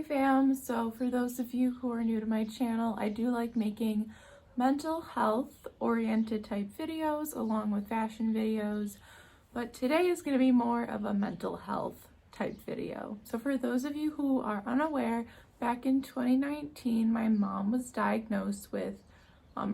fam, so for those of you who are new to my channel, I do like making mental health oriented type videos along with fashion videos, but today is going to be more of a mental health type video. So for those of you who are unaware, back in 2019 my mom was diagnosed with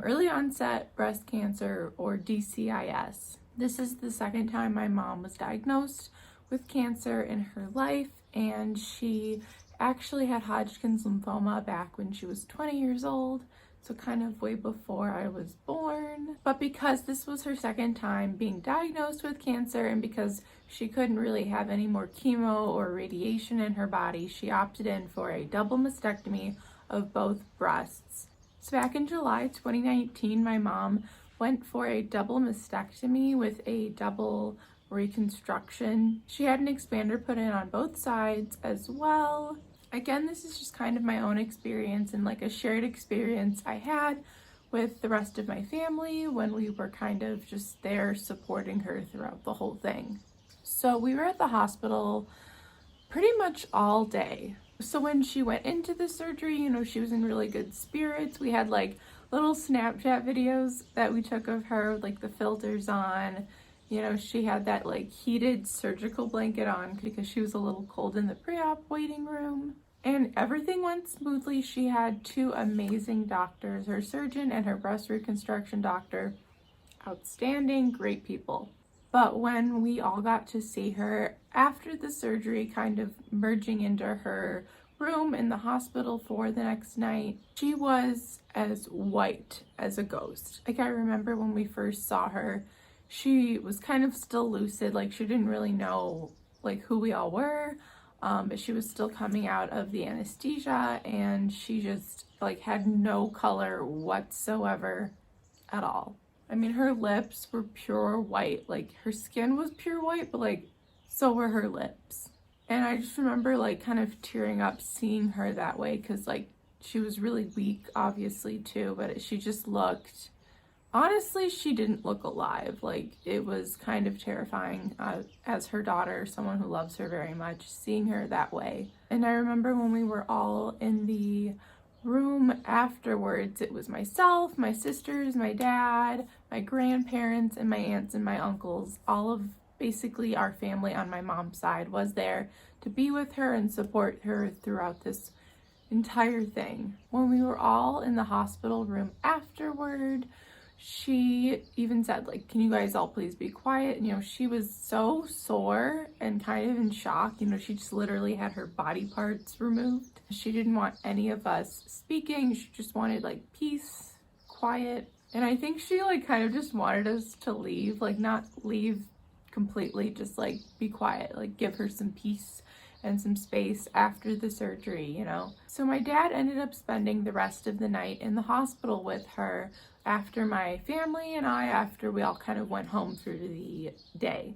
early onset breast cancer, or DCIS. This is the second time my mom was diagnosed with cancer in her life, and she actually had Hodgkin's lymphoma back when she was 20 years old, so kind of way before I was born. But because this was her second time being diagnosed with cancer, and because she couldn't really have any more chemo or radiation in her body, she opted in for a double mastectomy of both breasts. So back in July 2019, my mom went for a double mastectomy with a double reconstruction. She had an expander put in on both sides as well. Again, this is just kind of my own experience and like a shared experience I had with the rest of my family when we were kind of just there supporting her throughout the whole thing. So we were at the hospital pretty much all day. So when she went into the surgery, you know, she was in really good spirits. We had like little Snapchat videos that we took of her with like the filters on. You know, she had that like heated surgical blanket on because she was a little cold in the pre-op waiting room. And everything went smoothly. She had two amazing doctors, her surgeon and her breast reconstruction doctor. Outstanding, great people. But when we all got to see her after the surgery, kind of merging into her room in the hospital for the next night, she was as white as a ghost. Like, I remember when we first saw her, she was kind of still lucid, like she didn't really know like who we all were, but she was still coming out of the anesthesia, and she just like had no color whatsoever at all. I mean, her lips were pure white, like her skin was pure white, but like so were her lips. And I just remember like kind of tearing up seeing her that way, because like she was really weak obviously too, but she just looked, honestly, she didn't look alive. Like, it was kind of terrifying as her daughter, someone who loves her very much, seeing her that way. And I remember when we were all in the room afterwards, it was myself, my sisters, my dad, my grandparents, and my aunts and my uncles. All of basically our family on my mom's side was there to be with her and support her throughout this entire thing. When we were all in the hospital room afterward, she even said, like, can you guys all please be quiet? And, you know, she was so sore and kind of in shock. You know, she just literally had her body parts removed. She didn't want any of us speaking. She just wanted like peace, quiet. And I think she like kind of just wanted us to leave, like not leave completely, just like be quiet, like give her some peace and some space after the surgery, you know. So my dad ended up spending the rest of the night in the hospital with her after my family and after we all kind of went home through the day.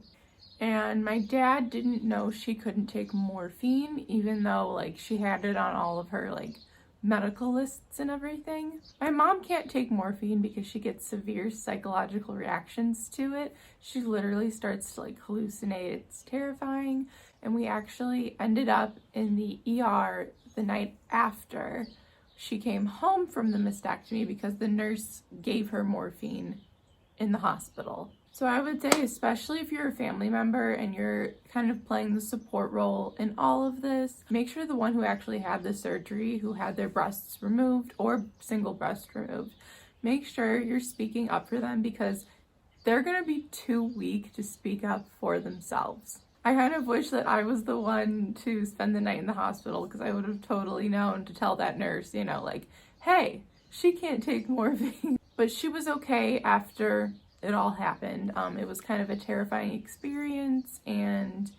And my dad didn't know she couldn't take morphine, even though like she had it on all of her like medical lists and everything. My mom can't take morphine because she gets severe psychological reactions to it. She literally starts to like hallucinate. It's terrifying. And we actually ended up in the ER the night after she came home from the mastectomy because the nurse gave her morphine in the hospital. So I would say, especially if you're a family member and you're kind of playing the support role in all of this, make sure the one who actually had the surgery, who had their breasts removed or single breast removed, make sure you're speaking up for them, because they're gonna be too weak to speak up for themselves. I kind of wish that I was the one to spend the night in the hospital, because I would have totally known to tell that nurse, you know, like, hey, she can't take morphine. But she was okay after it all happened. It was kind of a terrifying experience, and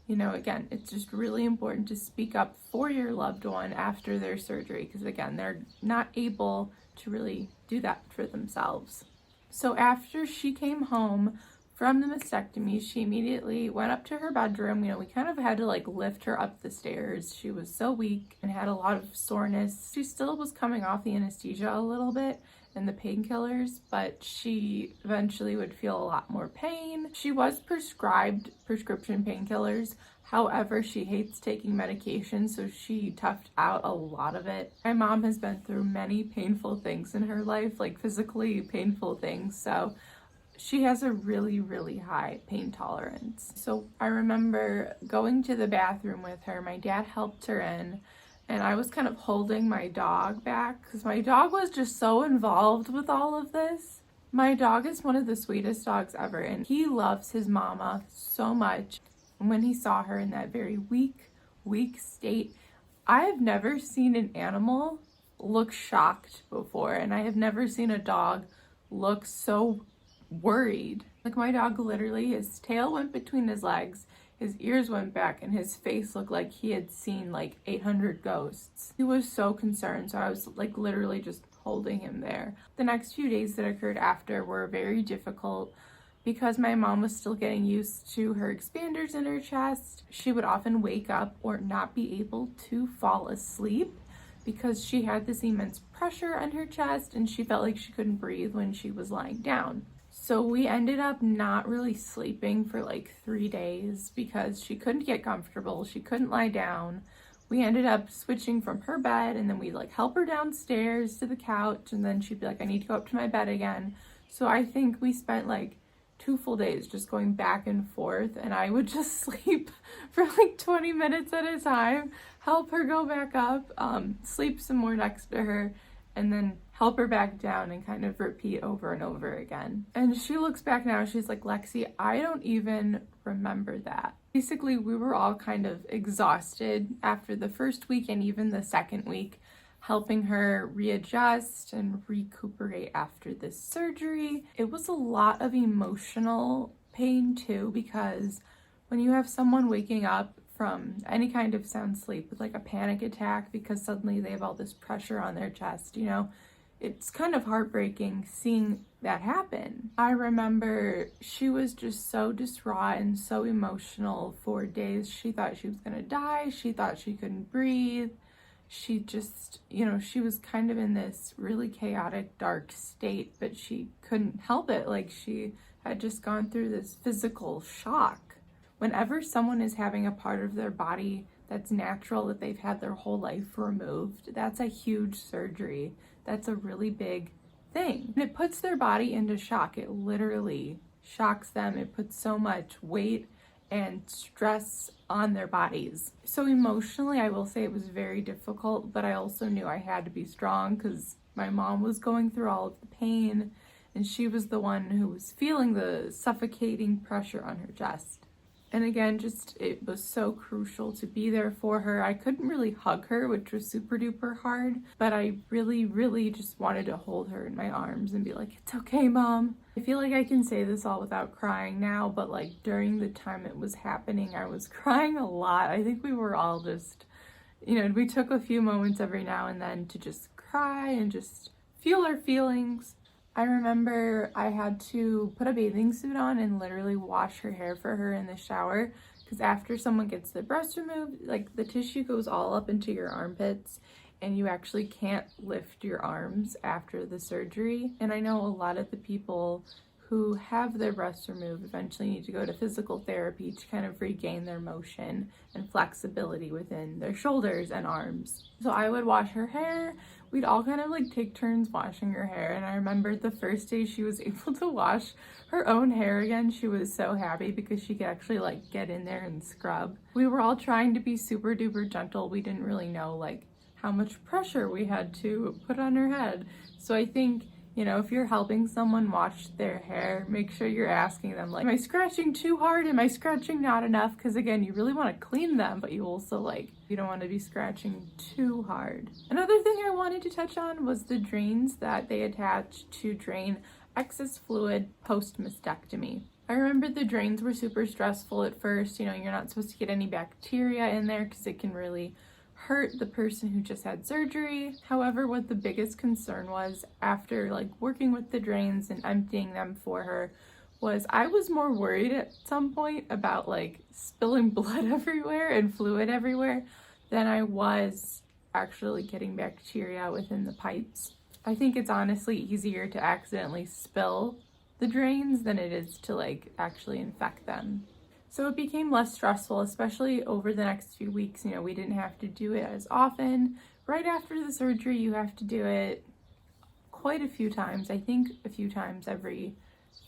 you know, again, it's just really important to speak up for your loved one after their surgery, because again, they're not able to really do that for themselves. So after she came home From the mastectomy, she immediately went up to her bedroom. You know, we kind of had to like lift her up the stairs. She was so weak and had a lot of soreness. She still was coming off the anesthesia a little bit and the painkillers, but she eventually would feel a lot more pain. She was prescribed prescription painkillers. However, she hates taking medication, so she toughed out a lot of it. My mom has been through many painful things in her life, like physically painful things, so she has a really, really high pain tolerance. So I remember going to the bathroom with her. My dad helped her in, and I was kind of holding my dog back because my dog was just so involved with all of this. My dog is one of the sweetest dogs ever, and he loves his mama so much. And when he saw her in that very weak state, I have never seen an animal look shocked before, and I have never seen a dog look so worried. Like, my dog literally, his tail went between his legs, his ears went back, and his face looked like he had seen like 800 ghosts. He was so concerned, so I was like literally just holding him there. The next few days that occurred after were very difficult because my mom was still getting used to her expanders in her chest. She would often wake up or not be able to fall asleep because she had this immense pressure on her chest and she felt like she couldn't breathe when she was lying down. So we ended up not really sleeping for like 3 days because she couldn't get comfortable. She couldn't lie down. We ended up switching from her bed, and then we'd like help her downstairs to the couch, and then she'd be like, I need to go up to my bed again. So I think we spent like 2 full days just going back and forth, and I would just sleep for like 20 minutes at a time, help her go back up, sleep some more next to her, and then help her back down and kind of repeat over and over again. And she looks back now, she's like, Lexi, I don't even remember that. Basically, we were all kind of exhausted after the first week and even the second week, helping her readjust and recuperate after this surgery. It was a lot of emotional pain too, because when you have someone waking up from any kind of sound sleep with like a panic attack because suddenly they have all this pressure on their chest, you know, it's kind of heartbreaking seeing that happen. I remember she was just so distraught and so emotional for days. She thought she was gonna die. She thought she couldn't breathe. She just, you know, she was kind of in this really chaotic, dark state, but she couldn't help it. Like, she had just gone through this physical shock. Whenever someone is having a part of their body that's natural, that they've had their whole life removed, that's a huge surgery. That's a really big thing. And it puts their body into shock. It literally shocks them. It puts so much weight and stress on their bodies. So emotionally, I will say it was very difficult, but I also knew I had to be strong because my mom was going through all of the pain, and she was the one who was feeling the suffocating pressure on her chest. And again, just it was so crucial to be there for her. I couldn't really hug her, which was super duper hard, but I really, really just wanted to hold her in my arms and be like, it's okay, Mom. I feel like I can say this all without crying now, but like during the time it was happening, I was crying a lot. I think we were all just, you know, we took a few moments every now and then to just cry and just feel our feelings. I remember I had to put a bathing suit on and literally wash her hair for her in the shower, because after someone gets their breast removed, like the tissue goes all up into your armpits and you actually can't lift your arms after the surgery. And I know a lot of the people who have their breasts removed eventually need to go to physical therapy to kind of regain their motion and flexibility within their shoulders and arms. So I would wash her hair. We'd all kind of like take turns washing her hair. And I remember the first day she was able to wash her own hair again, she was so happy because she could actually like get in there and scrub. We were all trying to be super duper gentle. We didn't really know like how much pressure we had to put on her head. So I think, you know, if you're helping someone wash their hair, make sure you're asking them like, am I scratching too hard? Am I scratching not enough? Because again, you really want to clean them, but you also like, you don't want to be scratching too hard. Another thing I wanted to touch on was the drains that they attach to drain excess fluid post-mastectomy. I remember the drains were super stressful at first. You know, you're not supposed to get any bacteria in there because it can really hurt the person who just had surgery. However, what the biggest concern was after like working with the drains and emptying them for her was I was more worried at some point about like spilling blood everywhere and fluid everywhere than I was actually getting bacteria within the pipes. I think it's honestly easier to accidentally spill the drains than it is to like actually infect them. So it became less stressful, especially over the next few weeks. You know, we didn't have to do it as often. Right after the surgery, you have to do it quite a few times. I think a few times every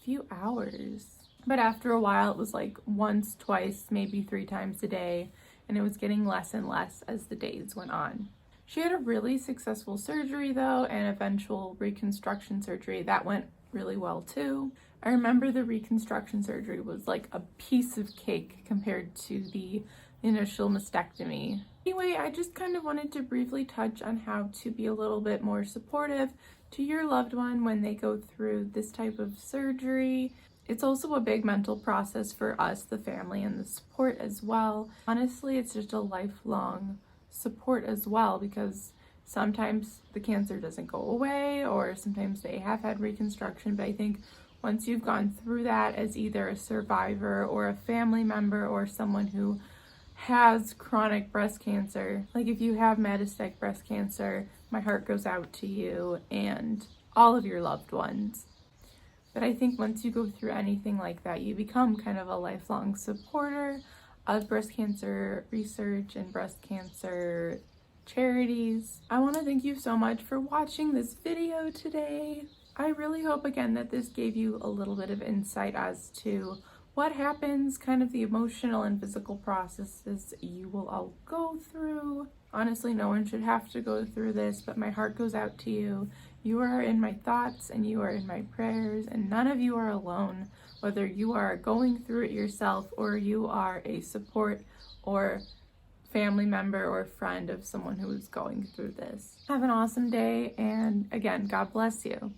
few hours. But after a while, it was like once, twice, maybe 3 times a day, and it was getting less and less as the days went on. She had a really successful surgery though, and eventual reconstruction surgery. That went really well too. I remember the reconstruction surgery was like a piece of cake compared to the initial mastectomy. Anyway, I just kind of wanted to briefly touch on how to be a little bit more supportive to your loved one when they go through this type of surgery. It's also a big mental process for us, the family, and the support as well. Honestly, it's just a lifelong support as well, because sometimes the cancer doesn't go away, or sometimes they have had reconstruction, but I think once you've gone through that as either a survivor or a family member or someone who has chronic breast cancer, like if you have metastatic breast cancer, my heart goes out to you and all of your loved ones. But I think once you go through anything like that, you become kind of a lifelong supporter of breast cancer research and breast cancer charities. I want to thank you so much for watching this video today. I really hope again that this gave you a little bit of insight as to what happens, kind of the emotional and physical processes you will all go through. Honestly, no one should have to go through this, but my heart goes out to you. You are in my thoughts and you are in my prayers, and none of you are alone, whether you are going through it yourself or you are a support or family member or friend of someone who is going through this. Have an awesome day, and again, God bless you.